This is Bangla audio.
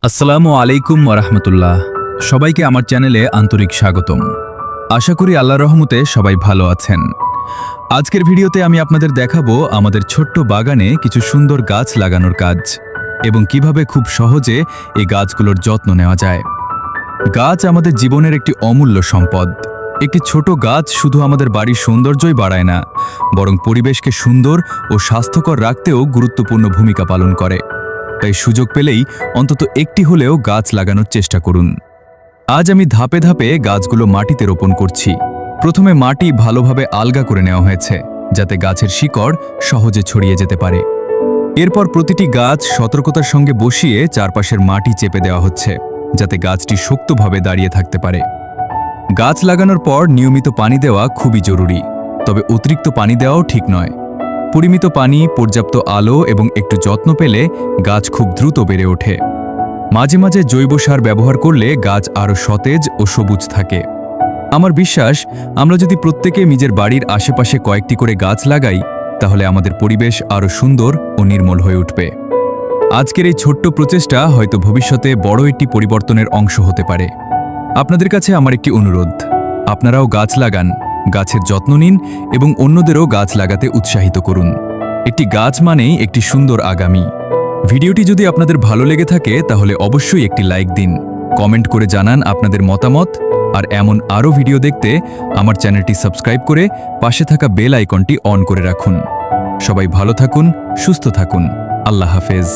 আসসালামু আলাইকুম ওরহমতুল্লাহ। সবাইকে আমার চ্যানেলে আন্তরিক স্বাগতম। আশা করি আল্লাহর রহমতে সবাই ভালো আছেন। আজকের ভিডিওতে আমি আপনাদের দেখাবো আমাদের ছোট্ট বাগানে কিছু সুন্দর গাছ লাগানোর কাজ এবং কিভাবে খুব সহজে এই গাছগুলোর যত্ন নেওয়া যায়। গাছ আমাদের জীবনের একটি অমূল্য সম্পদ। একটি ছোট গাছ শুধু আমাদের বাড়ির সৌন্দর্যই বাড়ায় না, বরং পরিবেশকে সুন্দর ও স্বাস্থ্যকর রাখতেও গুরুত্বপূর্ণ ভূমিকা পালন করে। তাই সুযোগ পেলেই অন্তত একটি হলেও গাছ লাগানোর চেষ্টা করুন। আজ আমি ধাপে ধাপে গাছগুলো মাটিতে রোপণ করছি। প্রথমে মাটি ভালোভাবে আলগা করে নেওয়া হয়েছে, যাতে গাছের শিকড় সহজে ছড়িয়ে যেতে পারে। এরপর প্রতিটি গাছ সতর্কতার সঙ্গে বসিয়ে চারপাশের মাটি চেপে দেওয়া হচ্ছে, যাতে গাছটি শক্তভাবে দাঁড়িয়ে থাকতে পারে। গাছ লাগানোর পর নিয়মিত পানি দেওয়া খুবই জরুরি, তবে অতিরিক্ত পানি দেওয়াও ঠিক নয়। পরিমিত পানি, পর্যাপ্ত আলো এবং একটু যত্ন পেলে গাছ খুব দ্রুত বেড়ে ওঠে। মাঝে মাঝে জৈব সার ব্যবহার করলে গাছ আরও সতেজ ও সবুজ থাকে। আমার বিশ্বাস, আমরা যদি প্রত্যেকে নিজের বাড়ির আশেপাশে কয়েকটি করে গাছ লাগাই, তাহলে আমাদের পরিবেশ আরও সুন্দর ও নির্মল হয়ে উঠবে। আজকের এই ছোট্ট প্রচেষ্টা হয়তো ভবিষ্যতে বড় একটি পরিবর্তনের অংশ হতে পারে। আপনাদের কাছে আমার একটি অনুরোধ, আপনারাও গাছ লাগান, গাছের যত্ন নিন এবং অন্যদেরও গাছ লাগাতে উৎসাহিত করুন। একটি গাছ মানেই একটি সুন্দর আগামী। ভিডিওটি যদি আপনাদের ভালো লেগে থাকে তাহলে অবশ্যই একটি লাইক দিন, কমেন্ট করে জানান আপনাদের মতামত, আর এমন আরও ভিডিও দেখতে আমার চ্যানেলটি সাবস্ক্রাইব করে পাশে থাকা বেল আইকনটি অন করে রাখুন। সবাই ভালো থাকুন, সুস্থ থাকুন। আল্লাহ হাফেজ।